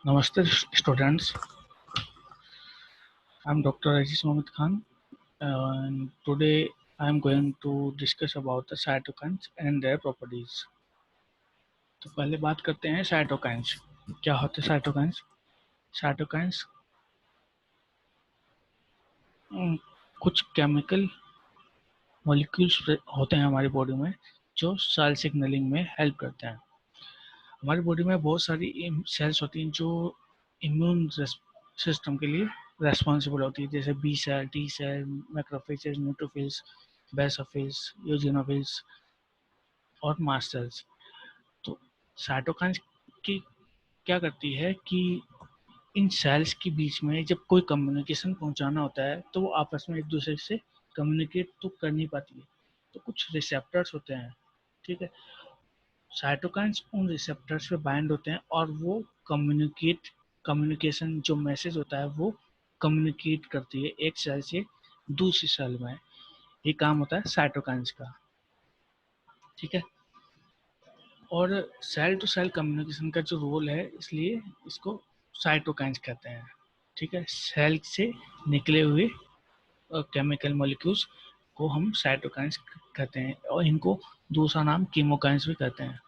Namaste students, I am Dr. Aziz Mohammed Khan and today I am going to discuss about the cytokines and their properties. तो पहले बात करते हैं cytokines. क्या होते हैं cytokines? Cytokines कुछ केमिकल मॉलिक्यूल्स होते हैं हमारी बॉडी में जो सेल सिग्नलिंग में हेल्प करते हैं। हमारी बॉडी में बहुत सारी सेल्स होती हैं जो इम्यून सिस्टम के लिए रेस्पॉन्सिबल होती है, जैसे B cell, T cell, macrophages, neutrophils, basophils, eosinophils और मास्ट सेल्स। तो साइटोकाइन्स की क्या करती है कि इन सेल्स के बीच में जब कोई कम्युनिकेशन पहुंचाना होता है तो वो आपस में एक दूसरे से कम्युनिकेट तो कर नहीं पाती है, तो कुछ रिसेप्टर्स होते हैं। ठीक है, साइटोकाइन्स उन रिसेप्टर्स पे बाइंड होते हैं और वो कम्युनिकेशन जो मैसेज होता है वो कम्युनिकेट करती है एक सेल से दूसरी सेल में। ये काम होता है साइटोकाइन्स का। ठीक है, और सेल टू सेल कम्युनिकेशन का जो रोल है, इसलिए इसको साइटोकाइन्स कहते हैं। ठीक है, सेल से निकले हुए केमिकल मॉलिक्यूल्स को हम साइटोकाइन्स कहते हैं और इनको दूसरा नाम कीमोकाइन्स भी कहते हैं।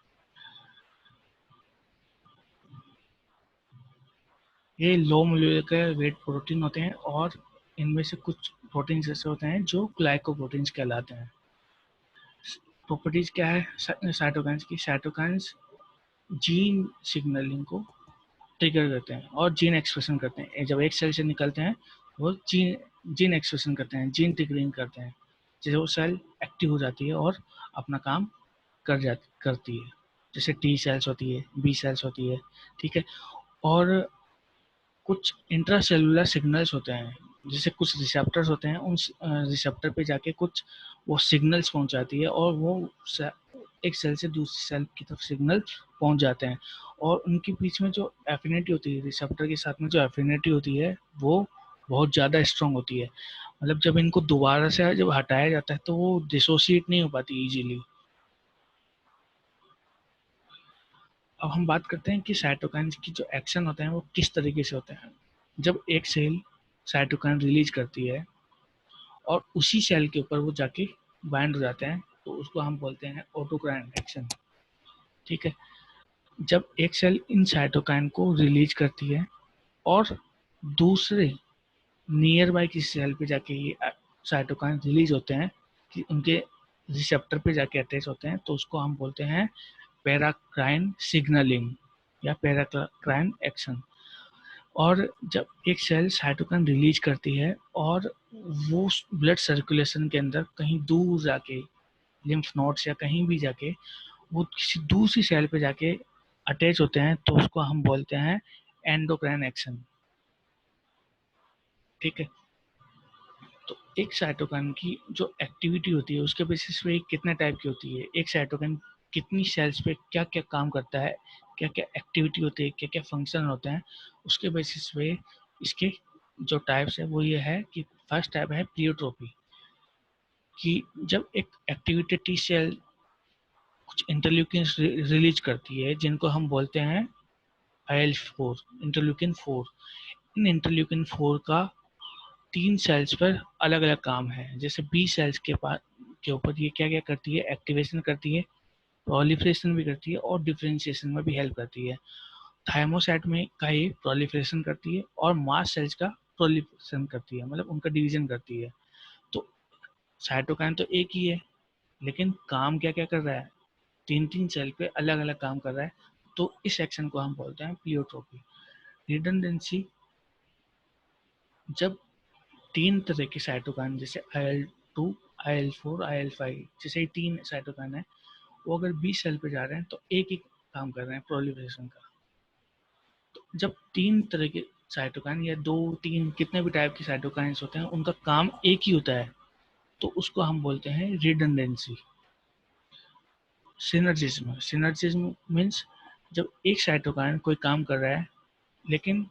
ये लो मोलिकुलर वेट प्रोटीन होते हैं और इनमें से कुछ प्रोटीन ऐसे होते हैं जो ग्लाइकोप्रोटीन्स कहलाते हैं। प्रॉपर्टीज क्या है साइटोकाइन्स की? साइटोकाइन्स जीन सिग्नलिंग को ट्रिगर करते हैं और जीन एक्सप्रेशन करते हैं। जब एक सेल से निकलते हैं वो जीन एक्सप्रेशन करते हैं, जीन ट्रिगरिंग करते हैं, जैसे वो सेल एक्टिव हो जाती है और अपना काम करती है। जैसे टी सेल्स होती है, बी सेल्स होती है। ठीक है, और कुछ इंट्रासेलुलर सिग्नल्स होते हैं, जैसे कुछ रिसेप्टर्स होते हैं, उन रिसेप्टर पे जाके कुछ वो सिग्नल्स पहुंचाती है और वो एक सेल से दूसरी सेल की तरफ सिग्नल पहुंच जाते हैं। और उनके बीच में जो एफिनिटी होती है, रिसेप्टर के साथ में जो एफिनिटी होती है वो बहुत ज़्यादा स्ट्रांग होती है। मतलब जब इनको दोबारा से जब हटाया जाता है तो वो डिसोसिएट नहीं हो पाती इजीली। अब हम बात करते हैं कि साइटोकाइन्स की जो एक्शन होते हैं वो किस तरीके से होते हैं। जब एक सेल साइटोकाइन रिलीज करती है और उसी सेल के ऊपर वो जाके बाइंड हो जाते हैं तो उसको हम बोलते हैं ऑटोकाइन एक्शन। ठीक है, जब एक सेल इन साइटोकाइन को रिलीज करती है और दूसरे नियर बाय किसी सेल पे जाके ये साइटोकाइन रिलीज होते हैं कि उनके रिसेप्टर पे जाके अटैच होते हैं, तो उसको हम बोलते हैं पैराक्राइन सिग्नलिंग या पैराक्राइन एक्शन। और जब एक सेल साइटोकाइन रिलीज करती है और वो ब्लड सर्कुलेशन के अंदर कहीं दूर जाके लिम्फ नोड्स या कहीं भी जाके वो किसी दूसरी सेल पे जाके अटैच होते हैं, तो उसको हम बोलते हैं एंडोक्राइन एक्शन। ठीक है, तो एक साइटोकाइन की जो एक्टिविटी होती है उसके बेसिस पे कितने टाइप की होती है, एक साइटोकाइन कितनी सेल्स पे क्या क्या काम करता है, क्या क्या एक्टिविटी होती है, क्या क्या फंक्शन होते हैं, उसके बेसिस पे इसके जो टाइप्स है वो ये है कि फर्स्ट टाइप है प्लियोट्रोपी, कि जब एक एक्टिवेटेड टी सेल कुछ इंटरल्यूकिन रिलीज करती है जिनको हम बोलते हैं IL-4, इंटरल्यूकिन 4। इन इंटरल्यूकिन 4 का 3 सेल्स पर अलग अलग काम है। जैसे बी सेल्स के ऊपर ये क्या क्या करती है, एक्टिवेशन करती है, प्रोलिफरेशन भी करती है और डिफरेंशिएशन में भी हेल्प करती है। थाइमोसाइट में का ये प्रोलिफरेशन करती है और मास्ट सेल्स का प्रोलिफरेशन करती है, मतलब उनका डिवीजन करती है। तो साइटोकाइन तो एक ही है, लेकिन काम क्या क्या कर रहा है, तीन तीन सेल पे अलग अलग काम कर रहा है। तो इस एक्शन को हम बोलते हैं प्लियोट्रोपी। रिडंडेंसी, जब तीन तरह के साइटोकाइन जैसे IL-2, IL-4, IL-5 जैसे तीन साइटोकाइन है, वो अगर 20 सेल पे जा रहे हैं तो एक ही काम कर रहे हैं, प्रोलिफरेशन का। तो जब तीन तरह के साइटोकाइन या दो तीन कितने भी टाइप के साइटोकाइंस होते हैं उनका काम एक ही होता है, तो उसको हम बोलते हैं रिडंडेंसी। सिनर्जिज्म, सिनर्जिज्म मीन्स जब एक साइटोकाइन कोई काम कर रहा है लेकिन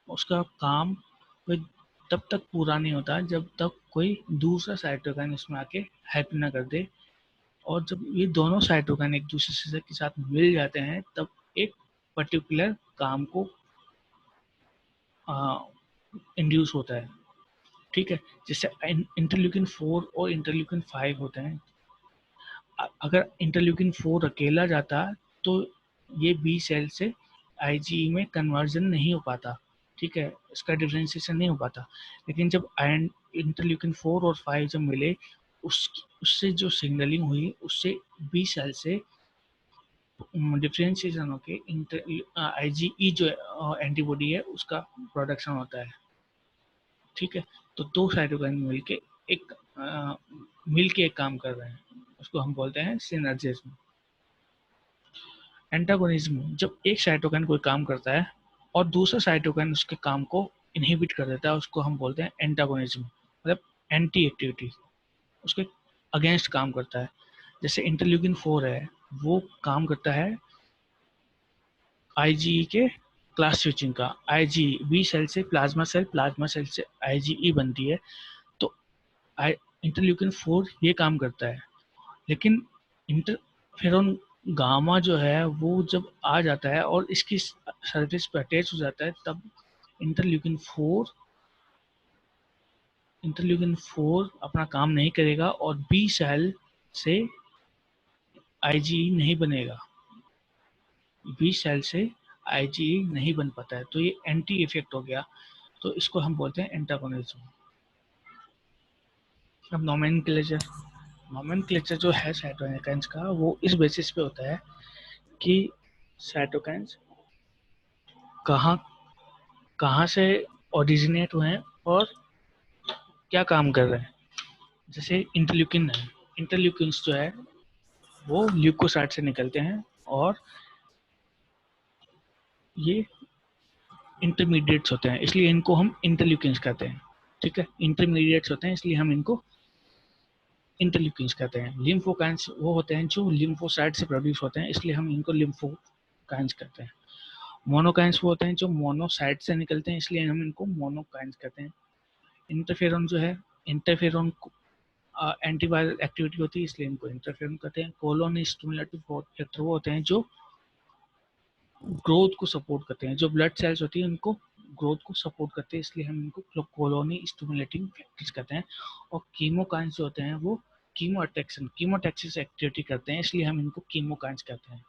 उसका काम कोई तब तक पूरा नहीं होता जब तक कोई दूसरा साइटोकाइन इसमें आके हेल्प ना कर दे। और जब ये दोनों साइटोकाइन एक दूसरे के साथ मिल जाते हैं तब एक पर्टिकुलर काम को इंड्यूस होता है, ठीक है। जैसे इंटरल्यूकिन 4 और इंटरल्यूकिन 5 होते हैं। अगर इंटरल्यूकिन 4 अकेला जाता तो ये बी सेल से आईजीई में कन्वर्जन नहीं हो पाता, ठीक है, इसका डिफ्रेंशिएशन नहीं हो पाता। लेकिन जब इंटरल्यूकिन 4 और 5 जब मिले, उससे जो सिग्नलिंग हुई, उससे बी सेल से डिफ्रेंशिएशन होके आईजीई जो एंटीबॉडी है उसका प्रोडक्शन होता है, ठीक है। तो दो साइटोकाइन मिलके एक काम कर रहे हैं, उसको हम बोलते हैं सिनर्जिज्म। एंटागोनिज्म, जब एक साइटोकाइन कोई काम करता है और दूसरा साइटोकाइन उसके काम को इनहिबिट कर देता है, उसको हम बोलते हैं एंटागोनिज्म, मतलब एंटी एक्टिविटी, उसके अगेंस्ट काम करता है। जैसे इंटरल्यूकिन 4 है, वो काम करता है आईजीई के क्लास स्विचिंग का। आईजीई बी सेल से प्लाज्मा सेल से आईजीई बनती है, तो इंटरल्यूकिन 4 ये काम करता है। लेकिन इंटरफेरोन गामा जो है वो जब आ जाता है और इसकी सरफेस पे अटैच हो जाता है, तब इंटरल्यूकिन 4 अपना काम नहीं करेगा और बी सेल से आईजीई नहीं बनेगा, बी सेल से आईजीई नहीं बन पाता है, तो ये एंटी इफेक्ट हो गया, तो इसको हम बोलते हैं एंटागोनिज्म। अब नोमेनक्लेचर जो है साइटोकाइंस का, वो इस बेसिस पे होता है कि साइटोकाइंस कहाँ कहाँ से ओरिजिनेट हुए हैं और क्या काम कर रहे हैं। जैसे इंटरल्यूकिन है, इंटरल्यूकिन्स जो है वो ल्यूकोसाइट से निकलते हैं और ये इंटरमीडिएट्स होते हैं, इसलिए इनको हम इंटरल्यूकिन्स कहते हैं, ठीक है। इंटरमीडिएट्स होते हैं इसलिए हम इनको इंटरल्यूकिन्स कहते हैं। लिम्फोकाइंस वो होते हैं जो लिम्फोसाइट से प्रोड्यूस होते हैं, इसलिए हम इनको लिम्फोकाइंस कहते हैं। मोनोकाइंस वो होते हैं जो मोनोसाइट से निकलते हैं, इसलिए हम इनको मोनोकाइंस कहते हैं। इंटरफेरॉन जो है, इंटरफेरॉन एंटीवायरल एक्टिविटी होती है, इसलिए इनको इंटरफेरॉन कहते हैं। कोलोनी स्टिमुलेटिव फैक्टर वो होते हैं जो ग्रोथ को सपोर्ट करते हैं, जो ब्लड सेल्स होती है उनको ग्रोथ को सपोर्ट करते हैं, इसलिए हम इनको कॉलोनी स्टिमुलेटिंग फैक्टर्स कहते हैं। और कीमोकाइंस जो होते हैं वो कीमोटैक्सिस एक्टिविटी करते हैं, इसलिए हम इनको कीमोकाइंस कहते हैं,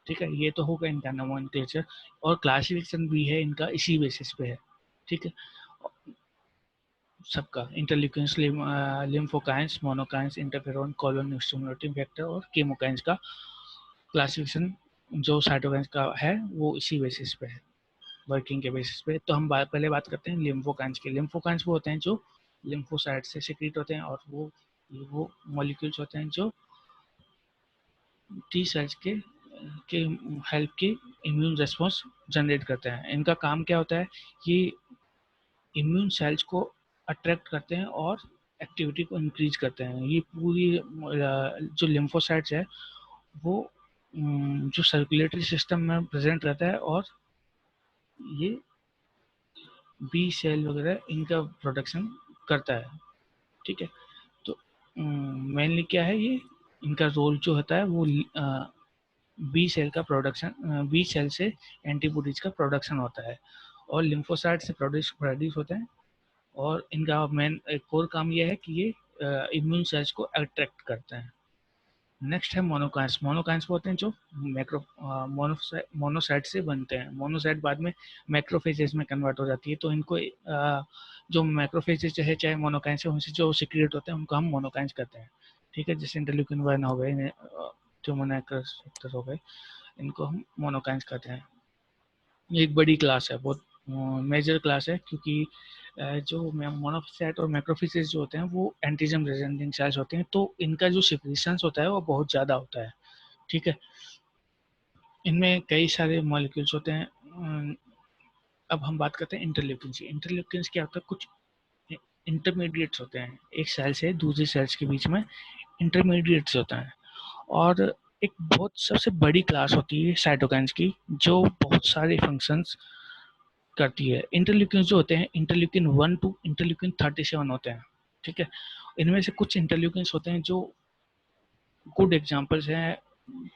ठीक है। ये तो होगा इनका नोमेनक्लेचर, और क्लासिफिकेशन भी है इनका इसी बेसिस पे है, ठीक है। सबका interleukins, lymphokines, monokines, interferon, colony stimulating factor और कीमोकाइंस का क्लासिफिकेशन जो साइटोकाइंस का है वो इसी बेसिस पे है, वर्किंग के बेसिस पे। तो हम पहले बात करते हैं लिम्फोकाइंस की। लिम्फोकाइंस वो होते हैं जो लिम्फोसाइट से सिक्रीट होते हैं, और वो मॉलिक्यूल्स होते हैं जो टी सेल्स के हेल्प के इम्यून रेस्पॉन्स जनरेट करते हैं। इनका काम क्या होता है, ये इम्यून सेल्स को अट्रैक्ट करते हैं और एक्टिविटी को इंक्रीज करते हैं। ये पूरी जो लिम्फोसाइट्स है वो जो सर्कुलेटरी सिस्टम में प्रेजेंट रहता है, और ये बी सेल वगैरह इनका प्रोडक्शन करता है, ठीक है। तो मेनली क्या है, ये इनका रोल जो होता है वो बी सेल का प्रोडक्शन, बी सेल से एंटीबॉडीज का प्रोडक्शन होता है, और लिम्फोसाइट से प्रोड्यूस होते हैं। और इनका मेन एक और काम यह है कि ये इम्यून सेल्स को अट्रैक्ट करते हैं। नेक्स्ट है मोनोकाइंस। मोनोकाइंस वो होते हैं जो मोनोसाइट से बनते हैं। मोनोसाइट बाद में मैक्रोफेजेस में कन्वर्ट हो जाती है, तो इनको जो मैक्रोफेजेस है चाहे मोनोकाइंस से, उनसे जो सिक्रिएट होते हैं उनको हम मोनोकाइंस कहते हैं, ठीक है। जैसे इंटरल्यूकिन 1 हो गए, ट्यूमोनेक्रोस हो गए, इनको हम मोनोकाइंस कहते हैं। ये एक बड़ी क्लास है, बहुत मेजर क्लास है, क्योंकि जो मोनोसाइट और मैक्रोफेजेस जो होते हैं वो एंटीजन प्रेजेंटिंग सेल्स होते हैं, तो इनका जो सिक्रीशंस होता है वो बहुत ज़्यादा होता है, ठीक है। इनमें कई सारे मॉलिक्यूल्स होते हैं। अब हम बात करते हैं इंटरल्यूकिन्स की। इंटरल्यूकिन्स क्या होता है, कुछ इंटरमीडिएट्स होते हैं, एक सेल से दूसरी सेल्स के बीच में इंटरमीडिएट्स होता है। और एक बहुत सबसे बड़ी क्लास होती है साइटोकाइंस की, जो बहुत सारे फंक्शंस करती है। इंटरल्यूकिन जो होते हैं, इंटरल्यूकिन 1 टू इंटरल्यूकिन 37 होते हैं, ठीक है। इनमें से कुछ इंटरल्यूकिन होते हैं जो गुड एग्जांपल्स हैं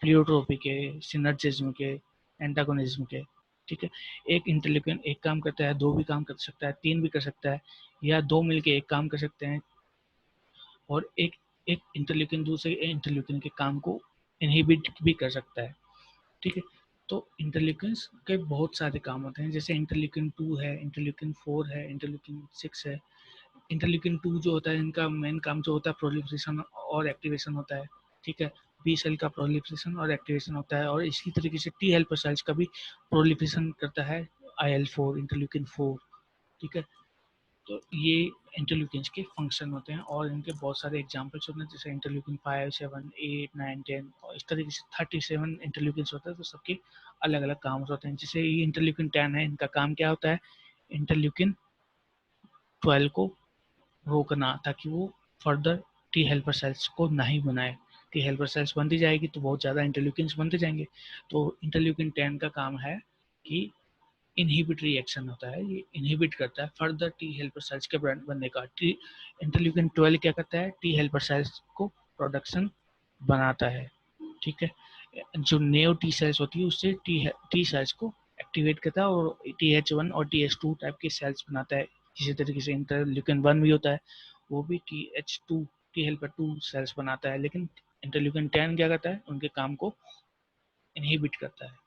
प्लियोट्रोपी के, सिनर्जिज्म के, एंटागोनिज्म के, ठीक है, एक इंटरल्यूकिन एक काम करता है, दो भी काम कर सकता है, तीन भी कर सकता है, या दो मिलके एक काम कर सकते हैं, और एक एक इंटरल्यूकिन दूसरे इंटरल्यूकिन के काम को इनहिबिट भी कर सकता है। ठीक है, तो इंटरल्यूकिन्स के बहुत सारे काम होते हैं, जैसे इंटरल्यूकिन 2 है, इंटरल्यूकिन 4 है, इंटरल्यूकिन 6 है। इंटरल्यूकिन 2 जो होता है, इनका मेन काम जो होता है प्रोलिफरेशन और एक्टिवेशन होता है। ठीक है, बी सेल का प्रोलिफरेशन और एक्टिवेशन होता है, और इसी तरीके से टी हेल्पर सेल्स का भी प्रोलिफरेशन करता है IL-4, इंटरल्यूकिन 4। ठीक है, तो ये इंटरल्यूकिन्स के फंक्शन होते हैं, और इनके बहुत सारे एग्जांपल्स होते हैं, जैसे इंटरल्यूकिन 5, 7, 8, 9, 10, और इस तरीके से 37 इंटरल्यूकिन्स होते हैं, तो सबके अलग अलग काम होते हैं। जैसे ये इंटरल्यूकिन 10 है, इनका काम क्या होता है, इंटरल्यूकिन 12 को रोकना, ताकि वो फर्दर टी हेल्पर सेल्स को नहीं बनाए। टी हेल्पर सेल्स बनती जाएगी तो बहुत ज़्यादा इंटरल्यूकिन्स बनते जाएंगे। तो इंटरल्यूकिन 10 का काम है कि इनहिबिटरी एक्शन होता है, ये इनहिबिट करता है फर्दर टी हेल्पर सेल्स के बनने का। इंटरल्यूकिन 12 क्या करता है, टी हेल्पर सेल्स को प्रोडक्शन बनाता है। ठीक है, जो नेओ टी सेल्स होती है उससे टी सेल्स को एक्टिवेट करता है, और TH1 और TH2 टाइप के सेल्स बनाता है। इसी तरीके से इंटरल्यूकिन 1 भी होता है, वो भी TH2 टी हेल्पर 2 सेल्स बनाता है, लेकिन इंटरल्यूकिन 10 क्या करता है, उनके काम को इनहिबिट करता है।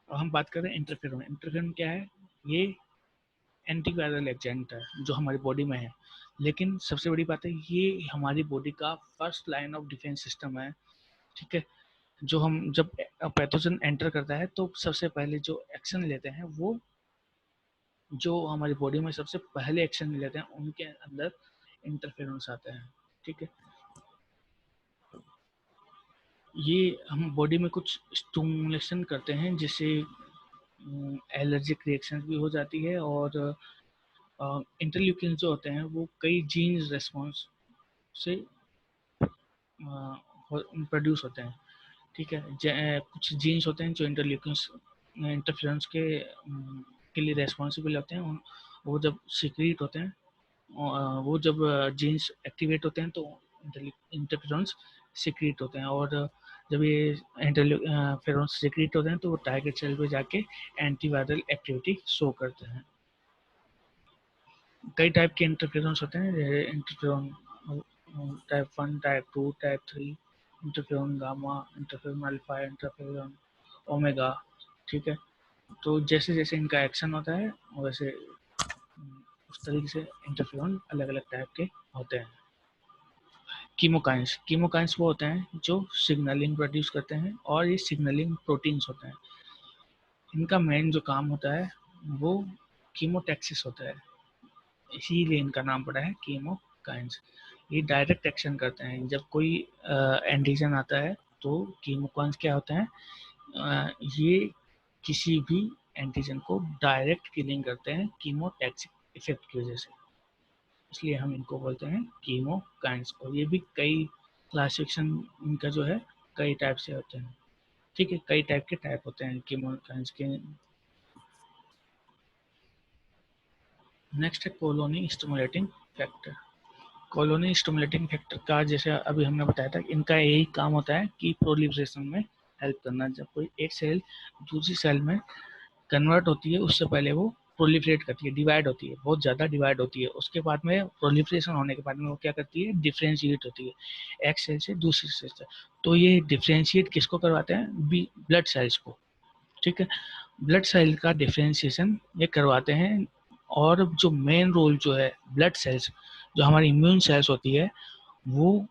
और हम बात कर रहे हैं इंटरफेरोन। इंटरफेरोन क्या है, ये एंटीवायरल एजेंट है जो हमारी बॉडी में है, लेकिन सबसे बड़ी बात है ये हमारी बॉडी का first line of defence system है। ठीक है, जो हम जब पैथोजन एंटर करता है तो सबसे पहले जो एक्शन लेते हैं, वो जो हमारी बॉडी में सबसे पहले एक्शन लेते हैं, उनके अंदर इंटरफेरेंस आते हैं। ठीक है, ये हम बॉडी में कुछ स्टिमुलेशन करते हैं, जिससे एलर्जिक रिएक्शन भी हो जाती है, और इंटरल्यूकिन जो होते हैं वो कई जीन्स रेस्पॉन्स से प्रोड्यूस होते हैं। ठीक है, कुछ जीन्स होते हैं जो इंटरल्यूकिन्स इंटरफेरेंस के लिए रेस्पॉन्सिबल होते हैं। वो जब सीक्रेट होते हैं, वो जब जीन्स एक्टिवेट होते हैं तो इंटरफेरेंस सीक्रेट होते हैं, और जब ये इंटरफेरेंस सीक्रेट होते हैं तो वो टारगेट सेल पे जाके एंटीवायरल एक्टिविटी शो करते हैं। कई टाइप के इंटरफेरेंस होते हैं, interferon type 1, type 2, type 3, interferon gamma, interferon alpha, interferon omega. ठीक है, तो जैसे जैसे इनका एक्शन होता है वैसे उस तरीके से इंटरफेरॉन अलग अलग टाइप के होते हैं। कीमोकाइंस, कीमोकाइंस वो होते हैं जो सिग्नलिंग प्रोड्यूस करते हैं, और ये सिग्नलिंग प्रोटीन्स होते हैं। इनका मेन जो काम होता है वो कीमोटैक्सिस होता है, इसीलिए इनका नाम पड़ा है कीमोकाइंस। ये डायरेक्ट एक्शन करते हैं, जब कोई एंटीजन आता है तो कीमोकाइंस क्या होते हैं, ये किसी भी एंटीजन को डायरेक्ट किलिंग करते हैं कीमोटैक्सिक इफेक्ट की वजह से, इसलिए हम इनको बोलते हैं कीमोकाइंस। और ये भी कई क्लासिफिकेशन इनका जो है कई टाइप से होते हैं। ठीक है, कई टाइप के टाइप होते हैं कीमोकाइंस के। नेक्स्ट है colony stimulating factor. Colony stimulating factor का जैसे अभी हमने बताया था, इनका यही काम होता है कि प्रोलिफरेशन में हेल्प करना। जब कोई एक सेल दूसरी सेल में कन्वर्ट होती है उससे पहले वो प्रोलिफरेट करती है, डिवाइड होती है, बहुत ज़्यादा डिवाइड होती है। उसके बाद में प्रोलिफरेशन होने के बाद में वो क्या करती है, डिफ्रेंशिएट होती है एक सेल से दूसरी सेल से। तो ये डिफ्रेंशिएट किसको करवाते हैं, ब्लड सेल्स को। ठीक है, ब्लड सेल का डिफ्रेंशिएशन ये करवाते हैं। और जो मेन रोल जो है ब्लड सेल्स, जो हमारी इम्यून सेल्स होती है, वो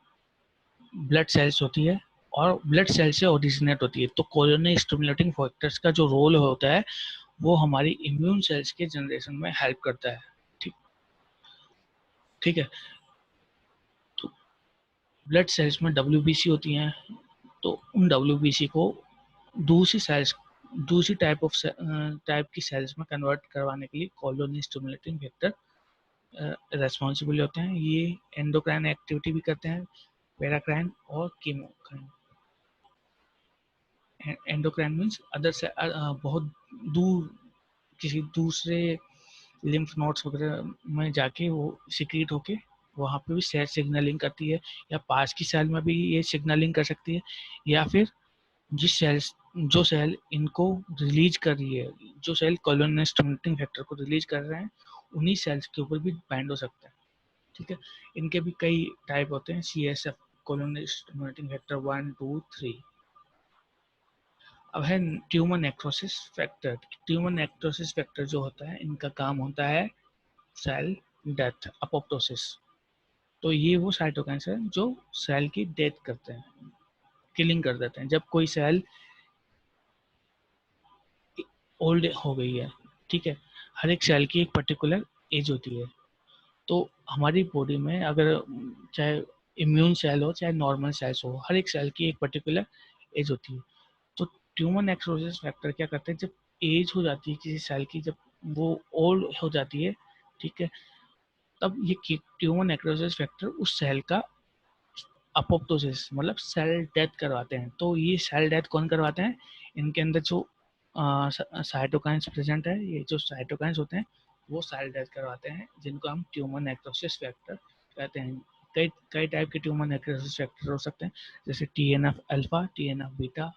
ब्लड सेल्स होती है और ब्लड सेल से ओरिजिनेट होती है। तो कॉलोनी स्टिमुलेटिंग फैक्टर्स का जो रोल होता है वो हमारी इम्यून सेल्स के जनरेशन में हेल्प करता है। ठीक ठीक है, तो ब्लड सेल्स में WBC होती हैं, तो उन WBC को दूसरी सेल्स, दूसरी टाइप की सेल्स में कन्वर्ट करवाने के लिए कॉलोनी स्टिमुलेटिंग फैक्टर रेस्पॉन्सिबल होते हैं। ये एंडोक्राइन एक्टिविटी भी करते हैं, पैराक्राइन और कीमोक्राइन। एंडोक्राइन मीन्स अदर से बहुत दूर किसी दूसरे लिम्फ नोड्स वगैरह में जाके वो सिक्रीट होके वहाँ पे भी सेल सिग्नलिंग करती है, या पास की सेल में भी ये सिग्नलिंग कर सकती है, या फिर जिस सेल्स जो सेल इनको रिलीज कर रही है जो सेल कॉलोनियल स्टिमुलेटिंग फैक्टर को रिलीज कर रहे हैं उन्हीं सेल्स के ऊपर भी बाइंड हो सकता है। ठीक है, इनके भी कई टाइप होते हैं, CSF कॉलोनियल स्टिमुलेटिंग फैक्टर 1, 2, 3। अब है tumour necrosis factor. Tumour necrosis factor जो होता है इनका काम होता है सेल डेथ, अपोप्टोसिस। तो ये वो साइटोकाइंस है जो सेल की डेथ करते हैं, किलिंग कर देते हैं। जब कोई सेल ओल्ड हो गई है, ठीक है, हर एक सेल की एक पर्टिकुलर एज होती है। तो हमारी बॉडी में अगर चाहे इम्यून सेल हो चाहे नॉर्मल सेल्स हो, हर एक सेल की एक पर्टिकुलर एज होती है। तो ट्यूमर नेक्रोसिस फैक्टर क्या करते हैं, जब एज हो जाती है किसी सेल की, जब वो ओल्ड हो जाती है, ठीक है, तब ये ट्यूमर नेक्रोसिस फैक्टर उस सेल का अपोप्टोसिस मतलब सेल डेथ करवाते हैं। तो ये सेल डेथ कौन करवाते हैं, इनके अंदर जो साइटोकाइंस प्रेजेंट है, ये जो साइटोकाइंस होते हैं वो सेल डेथ करवाते हैं, जिनको हम ट्यूमर नेक्रोसिस फैक्टर कहते हैं। कई कई टाइप के ट्यूमर नेक्रोसिस फैक्टर हो सकते हैं, जैसे TNF अल्फा, TNF बीटा,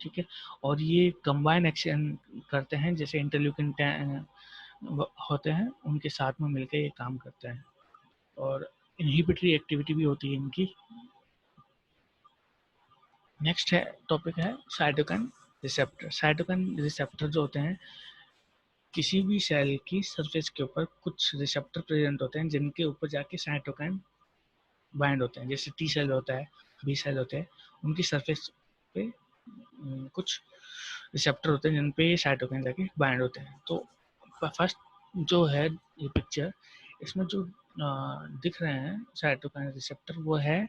ठीक है। और ये कंबाइन एक्शन करते हैं, जैसे इंटरल्यूकिन होते हैं उनके साथ में मिलकर ये काम करते हैं। और इनहिबिटरी एक्टिविटी भी होती है इनकी। नेक्स्ट है टॉपिक है साइटोकाइन रिसेप्टर। साइटोकाइन रिसेप्टर जो होते हैं, किसी भी सेल की सरफेस के ऊपर कुछ रिसेप्टर प्रेजेंट होते हैं जिनके ऊपर जाके साइटोकाइन बाइंड होते हैं। जैसे T सेल होता है, B सेल होते हैं, उनकी सरफेस पे कुछ रिसेप्टर होते हैं जिन पे साइटोकाइन जाके बाइंड होते हैं। तो फर्स्ट जो है ये पिक्चर, इसमें जो दिख रहे हैं साइटोकाइन रिसेप्टर, वो है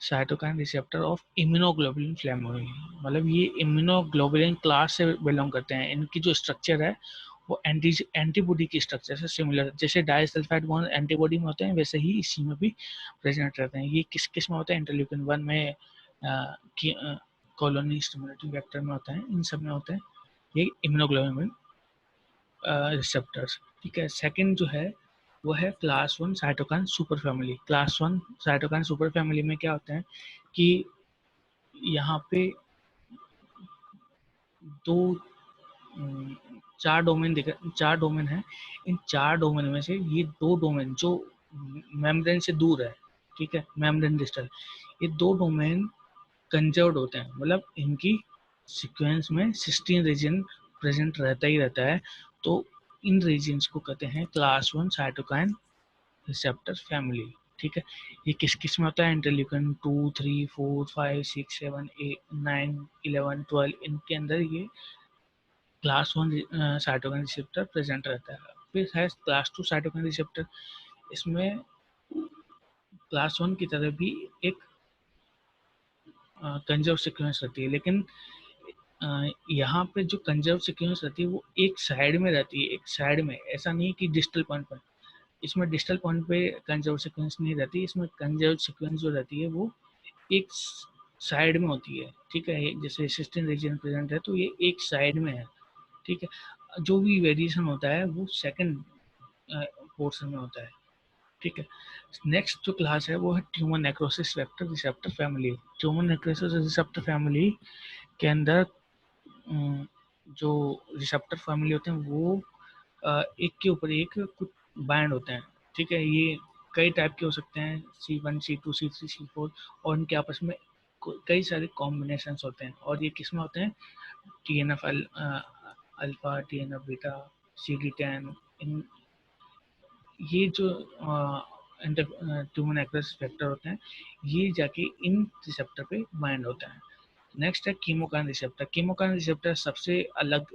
साइटोकाइन रिसेप्टर ऑफ इम्यूनोग्लोबुलिन फ्लैमोई। मतलब ये इम्यूनोग्लोबुलिन क्लास से बिलोंग करते हैं। इनकी जो स्ट्रक्चर है वो एंटीबॉडी की स्ट्रक्चर से सिमिलर, जैसे डाइसल्फाइड बॉन्ड एंटीबॉडी में होते हैं वैसे ही इसी में भी प्रेजेंट रहते हैं। ये किस किस में होता है, इंटरल्यूकिन 1 में, कॉलोनी स्टिमुलेटिंग फैक्टर में होता है, इन सब में होते हैं ये इम्यूनोग्लोबुलिन रिसेप्टर्स। ठीक है, सेकंड जो है वो है class 1 cytokine super family. Class 1 cytokine super family में क्या होता है कि यहाँ पे दो चार डोमेन है। इन चार डोमेन में से ये दो डोमेन जो मेम्ब्रेन से दूर है, ठीक है, मेम्ब्रेन डिस्टल, ये दो डोमेन कंजर्व्ड होते हैं। मतलब इनकी सीक्वेंस में सिस्टीन रीजन प्रेजेंट रहता ही रहता है। तो इन रीजन्स को कहते हैं क्लास 1 साइटोकाइन रिसेप्टर फैमिली। ठीक है, ये किस किस में होता है, इंटरल्यूकिन 2, 3, 4, 5, 6, 7, 8, 9, 11, 12, इनके अंदर ये क्लास 1 साइटोकाइन रिसेप्टर प्रेजेंट रहता है। फिर है क्लास 2 साइटोकाइन रिसेप्टर। इसमें क्लास 1 की तरह भी एक कंजर्व सीक्वेंस रहती है, लेकिन यहाँ पे जो कंजर्व सीक्वेंस रहती है वो एक साइड में रहती है, एक साइड में, ऐसा नहीं कि डिस्टल पॉइंट पर। इसमें डिस्टल पॉइंट पे कंजर्व सीक्वेंस नहीं रहती, इसमें कंजर्व सीक्वेंस जो रहती है वो एक साइड में होती है। ठीक है, जैसे सिस्टीन रीजन प्रेजेंट है तो ये एक साइड में है। ठीक है, जो भी वेरिएशन होता है वो सेकंड पोर्शन में होता है। ठीक है, नेक्स्ट जो क्लास है वो है tumour necrosis vector receptor family. Tumour necrosis receptor family के अंदर जो रिसेप्टर फैमिली होते हैं वो एक के ऊपर एक कुछ बाइंड होते हैं। ठीक है, ये कई टाइप के हो सकते हैं, C1, C2, C3, C4, और इनके आपस में कई सारे कॉम्बिनेशन होते हैं। और ये किस में होते हैं, TNF alpha, TNF beta, CD10, इन ये जो ट्यूमर नेक्रोसिस फैक्टर होते हैं ये जाके इन रिसेप्टर पे बाइंड होता है। नेक्स्ट है कीमोकाइन रिसेप्टर। कीमोकाइन रिसेप्टर सबसे अलग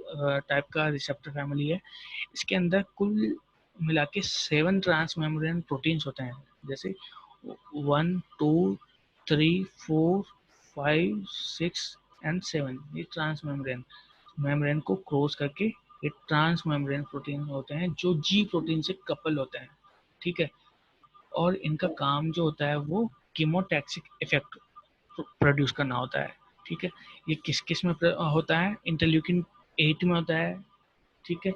टाइप का रिसेप्टर फैमिली है। इसके अंदर कुल मिला के 7 ट्रांस मेम्ब्रेन प्रोटीन्स होते हैं, जैसे 1, 2, 3, 4, 5, 6 एंड 7। ये ट्रांस मेम्ब्रेन को क्रॉस करके ये ट्रांस मेम्ब्रेन प्रोटीन होते हैं जो जी प्रोटीन से कपल होते हैं। ठीक है, और इनका काम जो होता है वो कीमोटैक्सिक इफेक्ट प्रोड्यूस करना होता है। ठीक है, ये किस किस में होता है, इंटरल्यूकिन 8 में होता है। ठीक है,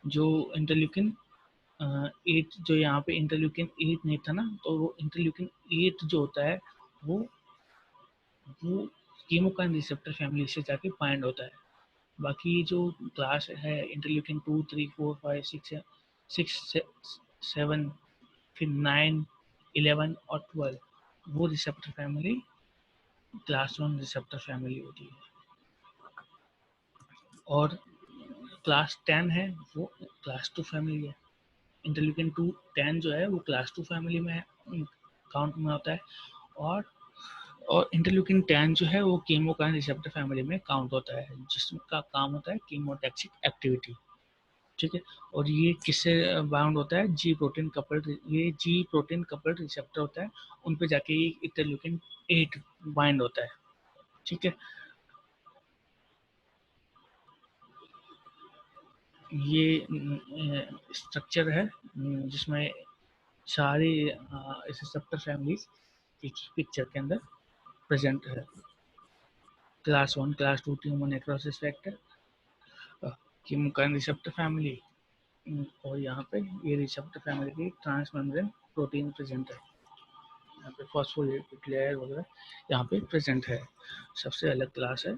जो इंटरल्यूकिन 8, जो यहाँ पे इंटरल्यूकिन 8 नहीं था ना, तो वो इंटरल्यूकिन 8 जो होता है वो कीमोकाइन रिसेप्टर फैमिली से जाके बाइंड होता है। बाकी जो क्लास है इंटरल्यूकिन 2, 3, 4, 5, 6, 7, फिर 9, 11 और 12 वो receptor family class 1 receptor family होती है। और क्लास 10 है वो क्लास 2 फैमिली है। इंटरल्यूकिन 2 10 जो है वो क्लास 2 फैमिली में काउंट में होता है। और इंटरल्यूकिन 10 जो है वो कीमोकाइन रिसेप्टर फैमिली में काउंट होता है, जिसका काम होता है कीमोटैक्सिक एक्टिविटी। ठीक है। और ये किससे बाउंड होता है? जी प्रोटीन कपल्ड, ये जी प्रोटीन कपल्ड रिसेप्टर होता है, उन पे जाके ये इंटरल्यूकिन 8 बाइंड होता है। ठीक है। ये स्ट्रक्चर है जिसमें सारी रिसेप्टर फैमिलीज एक पिक्चर के अंदर प्रेजेंट है। Class 1 class 2 tumour necrosis factor, कीमोकाइन receptor family, और यहाँ पे ये रिसेप्टर फैमिली की ट्रांसमेम्ब्रेन प्रोटीन प्रेजेंट है। यहाँ पे फॉस्फोलिपिड लेयर वगैरह यहाँ पे प्रेजेंट है। सबसे अलग क्लास है।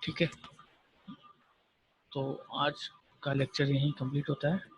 ठीक है। तो आज का लेक्चर यहीं कंप्लीट होता है।